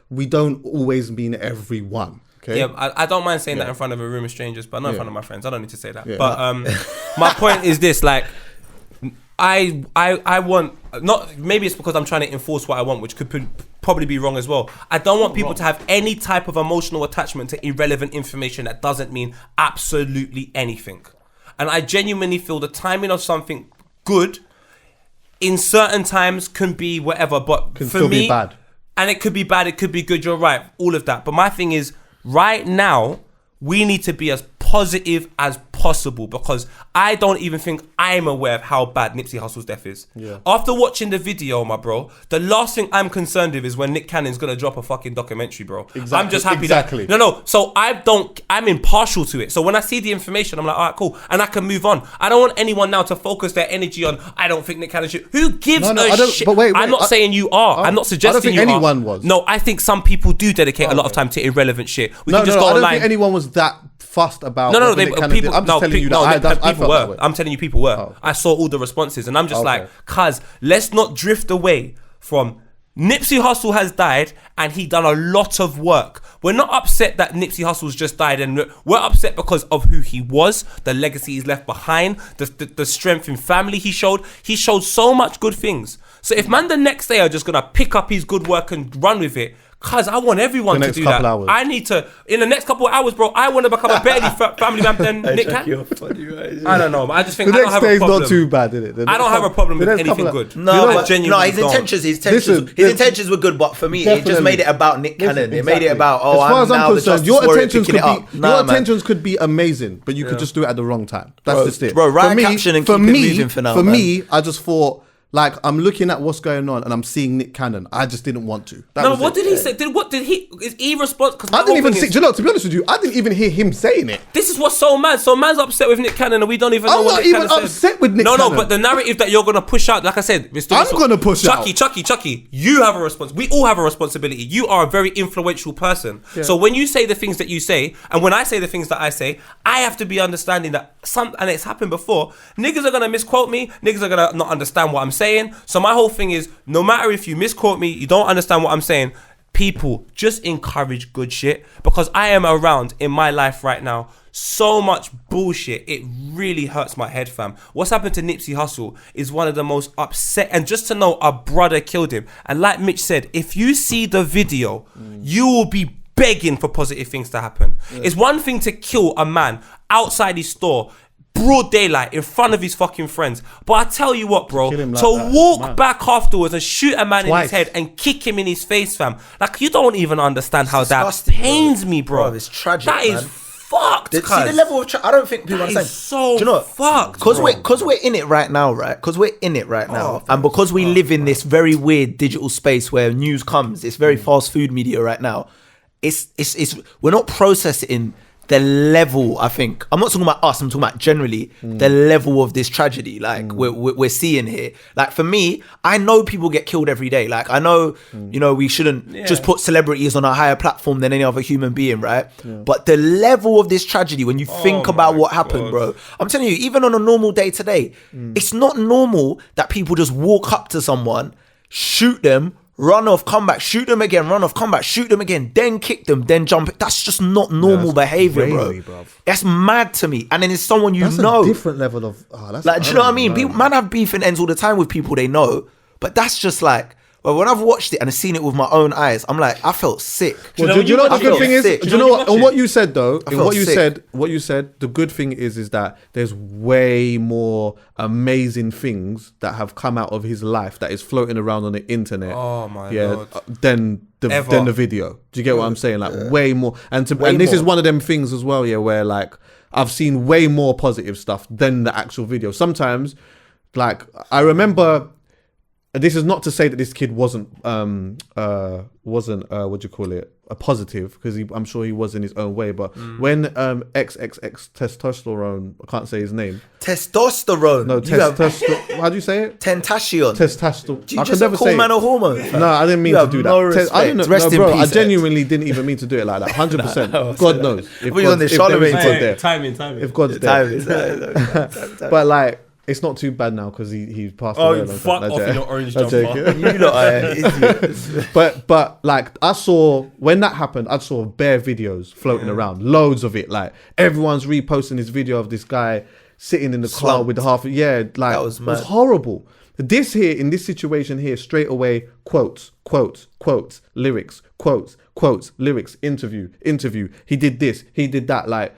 we don't always mean everyone. Okay? Yeah, I don't mind saying that in front of a room of strangers, but not in front of my friends. I don't need to say that. But my point is this: like, I want not. Maybe it's because I'm trying to enforce what I want, which could probably be wrong as well. I don't want people to have any type of emotional attachment to irrelevant information that doesn't mean absolutely anything. And I genuinely feel the timing of something good in certain times can be whatever, but can for still me, be bad. And it could be bad, it could be good, you're right, all of that. But my thing is, right now, we need to be as positive as possible, because I don't even think I'm aware of how bad Nipsey Hussle's death is. Yeah. After watching the video, my bro, the last thing I'm concerned with is when Nick Cannon's gonna drop a fucking documentary, bro. Exactly. I'm just happy that so I'm impartial to it. So when I see the information, I'm like, all right, cool, and I can move on. I don't want anyone now to focus their energy on, I don't think Nick Cannon should. Who gives a shit? But wait, I'm not saying you are. I'm not suggesting you are. I don't think anyone was. No, I think some people do dedicate a lot of time to irrelevant shit. We can just go I don't online. think anyone was that fussed about. People. I'm just telling you that people were. I'm telling you, people were. I saw all the responses, and I'm just like, cuz, let's not drift away from Nipsey Hussle has died, and he done a lot of work. We're not upset that Nipsey Hussle's just died, and we're upset because of who he was, the legacy he's left behind, the strength in family he showed. He showed so much good things. So if man the next day are just gonna pick up his good work and run with it, Cause I want everyone The to next do couple that. hours. I need to, in the next couple of hours, bro, I want to become a better family man than Nick can. You're funny, right? I don't know, but I just think The I don't next have a day's problem. not too bad, is it? I don't have a problem with anything good. No, I genuinely his don't. intentions intentions were good, but for me, it just Definitely. made it about Nick Cannon. It made it Exactly. about as far as I'm concerned, your intentions could be amazing, but you could just do it at the wrong time. That's just it. Bro, write a caption and keep it moving for now, For man. me, I just thought, like, I'm looking at what's going on and I'm seeing Nick Cannon. I just didn't want to. What did he say? Is he respond? I didn't even see. Do you know, to be honest with you, I didn't even hear him saying it. This is what's so mad. So man's upset with Nick Cannon, and we don't even know I'm what not Nick even Cannon said. upset with Nick No, Cannon. but the narrative that you're gonna push out, like I said, I'm gonna push out. Chucky. You have a response. We all have a responsibility. You are a very influential person. Yeah. So when you say the things that you say, and when I say the things that I say, I have to be understanding that and it's happened before. Niggas are gonna misquote me. Niggas are gonna not understand what I'm saying. So my whole thing is, no matter if you misquote me, you don't understand what I'm saying, people, just encourage good shit, because I am around in my life right now so much bullshit, it really hurts my head, fam. What's happened to Nipsey Hussle is one of the most upset, and just to know a brother killed him, and like Mitch said, if you see the video, you will be begging for positive things to happen. It's one thing to kill a man outside his store, broad daylight, in front of his fucking friends. But I tell you what, bro, Kill him like to that, walk man. back afterwards and shoot a man in Twice. his head and kick him in his face, fam. Like, you don't even understand how that disgusting, bro. pains me, bro. Bro, it's tragic, That is man. fucked, See the level of I don't think people that understand. is so Do you know what? fucked, Because we're in it right now, right? Because we're in it right now, and because we live in this very weird digital space where news comes, it's very fast food media right now. It's we're not processing the level. I think I'm not talking about us. I'm talking about generally the level of this tragedy. Like we're seeing here. Like for me, I know people get killed every day. Like I know, you know, we shouldn't just put celebrities on a higher platform than any other human being, right? But the level of this tragedy, when you think about what happened, bro, I'm telling you, even on a normal day today, it's not normal that people just walk up to someone, shoot them, run off, come back, shoot them again, run off, come back, shoot them again, then kick them, then jump. That's just not normal behavior, crazy, bro. bruv. That's mad to me. And then it's someone you That's know. a different level of. That's Like, do you know what I mean? Man have beef and ends all the time with people they know, but that's just like, well, when I've watched it and seen it with my own eyes, I'm like, I felt sick. Well, do you know what the good thing is? sick. Do you know what? On what you said though, in felt what you sick. said, the good thing is that there's way more amazing things that have come out of his life that is floating around on the internet. Oh my Lord. Than the video. Do you get what I'm saying? Like way more. And this is one of them things as well. Yeah, where like I've seen way more positive stuff than the actual video. Sometimes, like I remember. This is not to say that this kid wasn't what do you call it, a positive, because I'm sure he was in his own way, but when XXX testosterone, I can't say his name, Testosterone. no testosterone, how do you say it, Tentacion. testosterone, Do you I just can never call say man it. a hormone? No, I didn't mean You to have do that. no I respect. didn't Rest in bro, peace, I genuinely didn't even mean to do it like that. 100%. God knows. If We on God- this if there is Charlemagne God thing. there. Timing. If God's there. But like, it's not too bad now because he passed away. Oh, fuck off in your orange I'm jumper. joking. You lot are idiots. But like I saw when that happened, I saw bare videos floating around, loads of it. Like everyone's reposting this video of this guy sitting in the car Slumped. with the half. Yeah, like That was it was mad. horrible. This here in this situation here, straight away, quotes, lyrics, quotes, lyrics, interview. He did this, he did that. Like.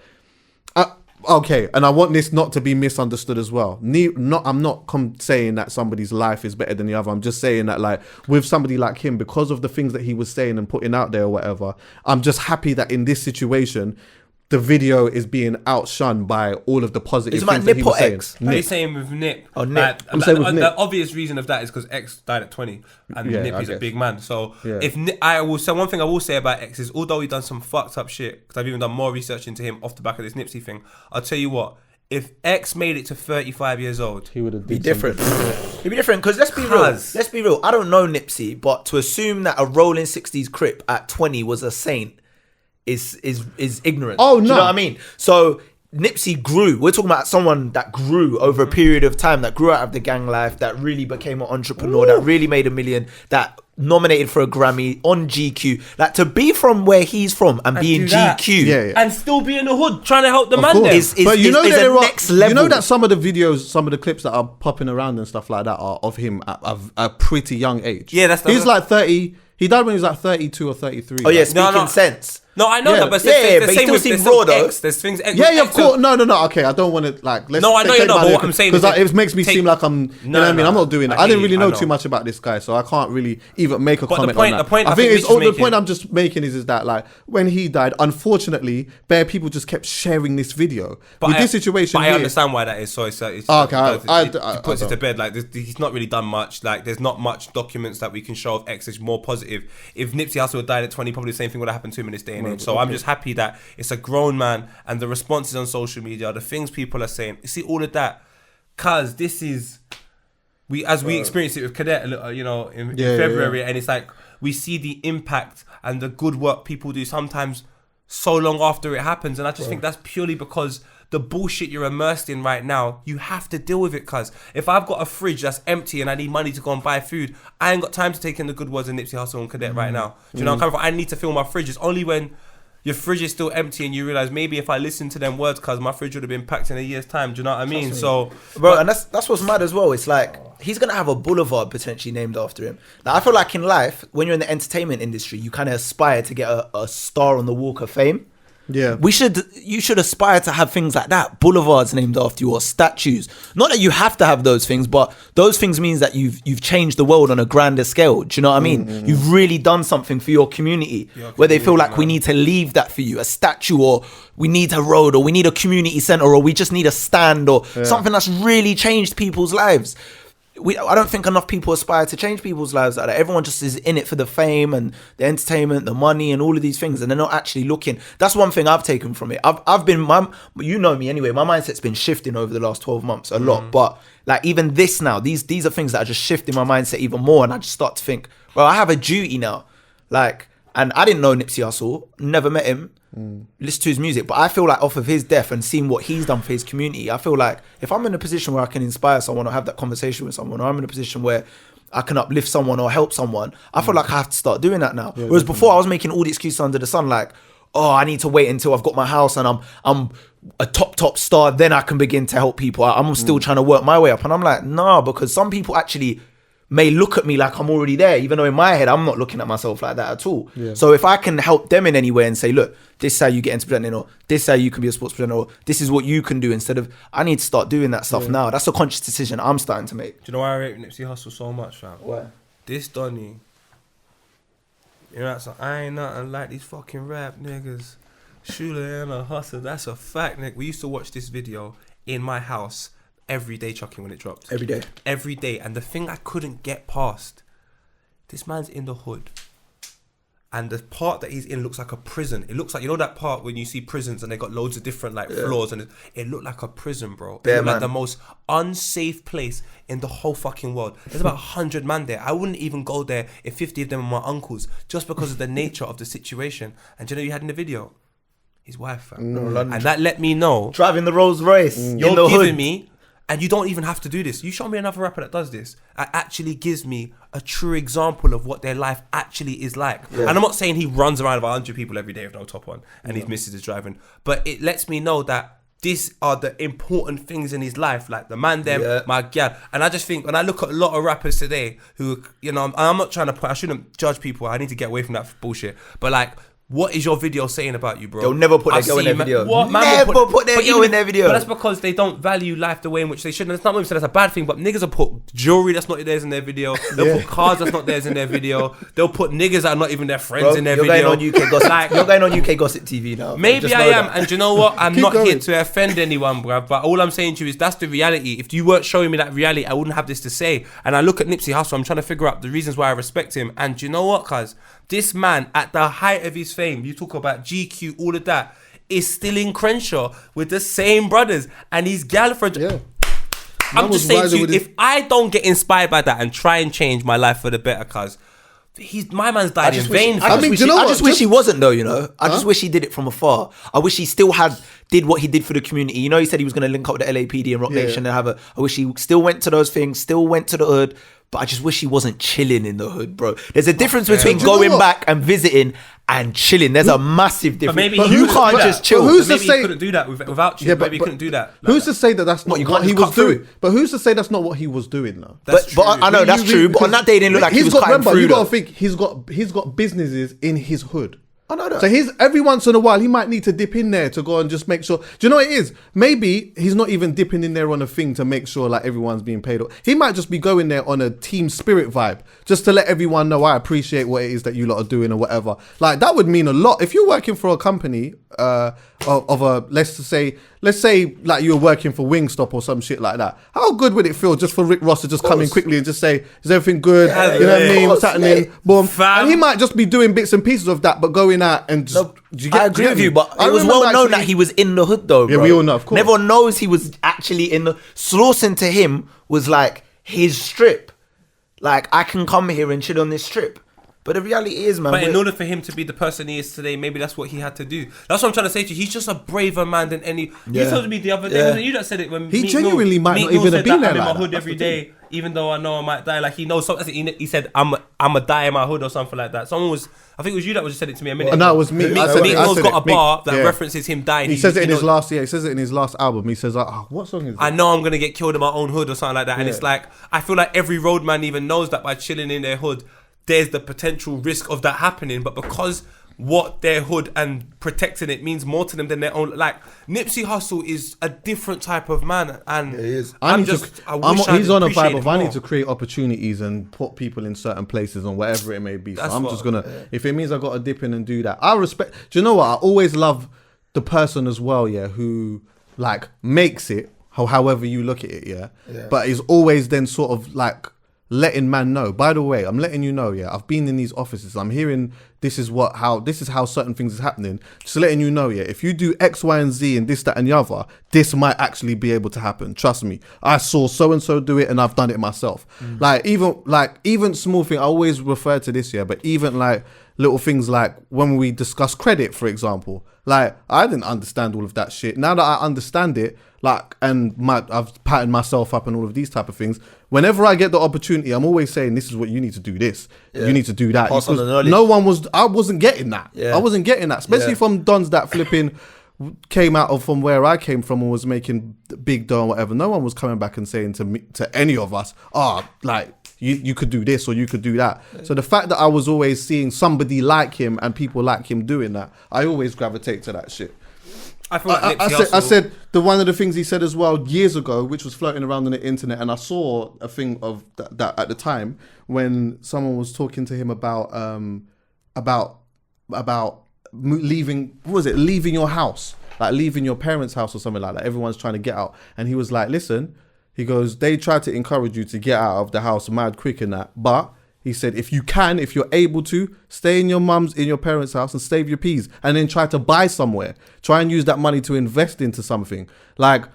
Okay, and I want this not to be misunderstood as well. I'm not saying that somebody's life is better than the other. I'm just saying that, like, with somebody like him, because of the things that he was saying and putting out there or whatever, I'm just happy that in this situation, the video is being outshunned by all of the positive Is it things like that he Nip was or saying. X? What are you saying with Nip? Oh, Nip. I'm saying with the Nip. obvious reason of that is because X died at 20, and Yeah, Nip I is a guess. big man. So Yeah. if I will say one thing I will say about X is, although he done some fucked up shit, because I've even done more research into him off the back of this Nipsey thing, I'll tell you what. If X made it to 35 years old, He would have Be different. It'd be different because let's be real. I don't know Nipsey, but to assume that a rolling 60s Crip at 20 was a saint is ignorant. Oh, Do you no. know what I mean? So Nipsey grew. We're talking about someone that grew over a period of time, that grew out of the gang life, that really became an entrepreneur, that really made $1 million, that nominated for a Grammy on GQ. Like, to be from where he's from and be in do that. GQ. Yeah. and still be in the hood trying to help the Of man course. there. Is But you know is there a are next level. You know that some of the videos, some of the clips that are popping around and stuff like that are of him at a pretty young age. Yeah, that's the- he's like 30. He died when he was like 32 or 33. Oh yeah, like. speaking sense. No, I know Yeah. that, but Yeah, the but he same still with seems there's raw, though. X, there's things. Yeah, of course. No. Okay, I don't want to like. Let's No, I know you're not, but what I'm saying is because it makes me take- seem like I'm. You know what I mean? I'm not doing that. I didn't really know too much about this guy, so I can't really even make a comment on that. The point I I think think it's Mitch is the point making- I'm just making is that like when he died, unfortunately, bare people just kept sharing this video. With this situation, but I here, understand why that is. So it's okay, it puts I it to don't. bed. Like he's not really done much. Like there's not much documents that we can show of X. It's more positive. If Nipsey Hussle had died at 20, probably the same thing would have happened to him in this day and age. So I'm just happy that it's a grown man, and the responses on social media, the things people are saying, you see all of that, cause this is we experienced it with Cadet, in February, and it's like we see the impact and the good work people do sometimes so long after it happens, and I just think that's purely because the bullshit you're immersed in right now, you have to deal with it. Cause if I've got a fridge that's empty and I need money to go and buy food, I ain't got time to take in the good words of Nipsey Hussle and Cadet right now. Do you know what I'm coming from? I need to fill my fridge. It's only when your fridge is still empty and you realize maybe if I listened to them words, cause my fridge would have been packed in a year's time. Do you know what I mean? So, Bro, and that's what's mad as well. It's like he's gonna have a boulevard potentially named after him. Now, I feel like in life, when you're in the entertainment industry, you kind of aspire to get a star on the Walk of Fame. Yeah, You should aspire to have things like that, boulevards named after you or statues. Not that you have to have those things, but those things means that you've changed the world on a grander scale. Do you know what I mean? You've really done something for your community, where they feel like we need to leave that for you, a statue, or we need a road, or we need a community center, or we just need a stand, or something that's really changed people's lives. I don't think enough people aspire to change people's lives like that. Everyone just is in it for the fame and the entertainment, the money, and all of these things, and they're not actually looking. That's one thing I've taken from it. I've been, you know me anyway. My mindset's been shifting over the last 12 months a lot. But like even this now, these are things that are just shifting my mindset even more, and I just start to think, well, I have a duty now. Like, and I didn't know Nipsey Hussle, never met him. Listen to his music, but I feel like off of his death and seeing what he's done for his community, I feel like if I'm in a position where I can inspire someone or have that conversation with someone, or I'm in a position where I can uplift someone or help someone, I feel like I have to start doing that now. Whereas before I was making all the excuses under the sun, like, oh, I need to wait until I've got my house and I'm a top star, then I can begin to help people. I'm still trying to work my way up, and I'm like, nah, because some people actually may look at me like I'm already there, even though in my head I'm not looking at myself like that at all. So if I can help them in any way and say, look, this is how you get into presenting, or this is how you can be a sports presenter, or this is what you can do, instead of I need to start doing that stuff now. That's a conscious decision I'm starting to make. do you know why I rate Nipsey Hussle so much, fam? Why? This Donny, that's like, I ain't nothing like these fucking rap niggas. Shula and a Hustle, that's a fact, nigga. We used to watch this video in my house every day, Chucky, when it dropped. Every day. And the thing I couldn't get past, this man's in the hood, and the part that he's in looks like a prison. It looks like, that part when you see prisons and they got loads of different floors, and it looked like a prison, bro. It looked like the most unsafe place in the whole fucking world. There's about 100 man there. I wouldn't even go there if 50 of them were my uncles, just because of the nature of the situation. And do you know you had in the video? His wife, fam. And that let me know, driving the Rolls Royce. You're giving me, and you don't even have to do this. You show me another rapper that does this. It actually gives me a true example of what their life actually is like. And I'm not saying he runs around with 100 people every day with no top on and his missus is driving, but it lets me know that these are the important things in his life, like the man them, my gal. And I just think when I look at a lot of rappers today who, I'm not trying to I shouldn't judge people. I need to get away from that bullshit. But like, what is your video saying about you, bro? They'll never put their girl in their video. Never put their girl in their video. But that's because they don't value life the way in which they should. And it's not saying that's a bad thing, but niggas will put jewelry that's not theirs in their video. They'll put cars that's not theirs in their video. They'll put niggas that are not even their friends in their video. You're going on UK Gossip TV now. Maybe I am. And do you know what? I'm not here to offend anyone, bruv. But all I'm saying to you is that's the reality. If you weren't showing me that reality, I wouldn't have this to say. And I look at Nipsey Hussle, I'm trying to figure out the reasons why I respect him. And do you know what, cuz? This man, at the height of his fame, you talk about GQ, all of that, is still in Crenshaw with the same brothers and his girlfriend. I'm just saying to you, if I don't get inspired by that and try and change my life for the better, cuz my man's died in vain. I just wish he wasn't, though. I just wish he did it from afar. I wish he still did what he did for the community. He said he was going to link up with the LAPD and Rock Nation and I wish he still went to those things, still went to the hood. But I just wish he wasn't chilling in the hood, bro. There's a difference between going back and visiting and chilling. There's a massive difference. maybe you can't just chill. But who's maybe to say- he couldn't do that without you. Yeah, but- maybe he couldn't do that. Who's to say that that's not you what can't he just was cut through? doing? But who's to say that's not what he was doing though? But I know that's true. But on that day, it didn't look like he was cutting remember, through. you gotta though. think he's got businesses in his hood. I know that. So he's every once in a while he might need to dip in there to go and just make sure. Do you know what it is? Maybe he's not even dipping in there on a thing to make sure like everyone's being paid. He might just be going there on a team spirit vibe, just to let everyone know I appreciate what it is that you lot are doing or whatever. Like that would mean a lot if you're working for a company of a let's say like you were working for Wingstop or some shit like that. How good would it feel just for Rick Ross to just come in quickly and just say, is everything good? Yeah, you know what I mean? What's happening? Boom. Fam. And he might just be doing bits and pieces of that, but going out and just. I agree with you, but it was well known that he was in the hood though, bro. Yeah, we all know, of course. Everyone knows he was actually in the... Slauson to him was like his strip. Like, I can come here and chill on this strip. But the reality is, man... But in order for him to be the person he is today, maybe that's what he had to do. That's what I'm trying to say to you. He's just a braver man than any... You told me the other day, wasn't it you that said it when... He Meek genuinely Mill- might Meek not Mill even said have been that, there I'm in like my that. hood That's every the day, even though I know I might die. Like, he knows something. He said, I'm a die in my hood or something like that. Someone was... I think it was you that just said it to me a minute ago. No, it was me. Meek I said it. I Mill's said got it. a bar Meek, that yeah. references him dying. He says it in his knows- last. Yeah, he says it in his last album. He says, "What song is it?" I know I'm gonna get killed in my own hood or something like that. And Yeah. it's like, I feel like every roadman even knows that by chilling in their hood, there's the potential risk of that happening. But because what their hood and protecting it means more to them than their own, like Nipsey Hussle is a different type of man, and he is. He's on a vibe of I need to create opportunities and put people in certain places and whatever it may be. So That's I'm what- just gonna, if it means I got to dip in and do that, I respect. Do you know what? I always love the person as well, yeah, who like makes it, however you look at it, yeah, but is always then sort of like letting man know. By the way, I'm letting you know, yeah, I've been in these offices. I'm hearing this is how certain things is happening. Just letting you know, yeah, if you do X, Y, and Z and this, that, and the other, this might actually be able to happen. Trust me. I saw so and so do it, and I've done it myself. Like even small thing. I always refer to this, yeah, but even like little things like when we discuss credit, for example. Like I didn't understand all of that shit. Now that I understand it, like, and I've patterned myself up and all of these type of things. Whenever I get the opportunity, I'm always saying, this is what you need to do this. You need to do that. Pass on the Because knowledge. I wasn't getting that. Yeah. I wasn't getting that. Especially from dons that flipping came out of from where I came from and was making big dough and whatever. No one was coming back and saying to me, to any of us, like, you could do this or you could do that. So the fact that I was always seeing somebody like him and people like him doing that, I always gravitate to that shit. I feel like Nipsey I Hussle- said one of the things he said as well years ago, which was floating around on the internet, and I saw a thing of that at the time when someone was talking to him about leaving. What was it? Leaving your house, like leaving your parents' house or something like that. Everyone's trying to get out, and he was like, "Listen," he goes, "They try to encourage you to get out of the house mad quick and that, but." He said, if you're able to, stay in your parents' house and save your peas and then try to buy somewhere. Try and use that money to invest into something. Like,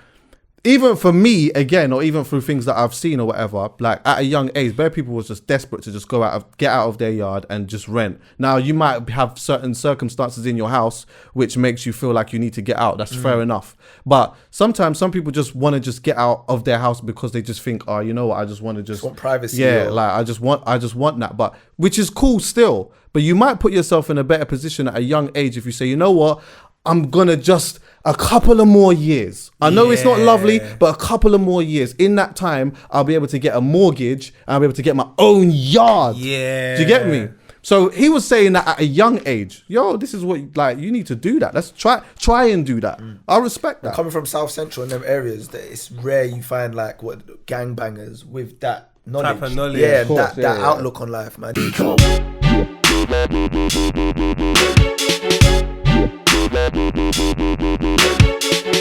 even for me, again, or even through things that I've seen or whatever, like at a young age, bare people was just desperate to just get out of their yard and just rent. Now, you might have certain circumstances in your house which makes you feel like you need to get out. That's fair enough. But sometimes some people just want to just get out of their house because they just think, oh, you know what, I just want to just want privacy. Yeah, like I just want that. But which is cool still. But you might put yourself in a better position at a young age if you say, you know what, I'm gonna just a couple of more years. I know it's not lovely, but a couple of more years. In that time, I'll be able to get a mortgage and I'll be able to get my own yard. Yeah. Do you get me? So he was saying that at a young age, yo, this is what, like, you need to do that. Let's try and do that. I respect that. Coming from South Central and them areas, that it's rare you find like what gangbangers with that knowledge. Type of knowledge. Yeah, Of course, that outlook on life, man.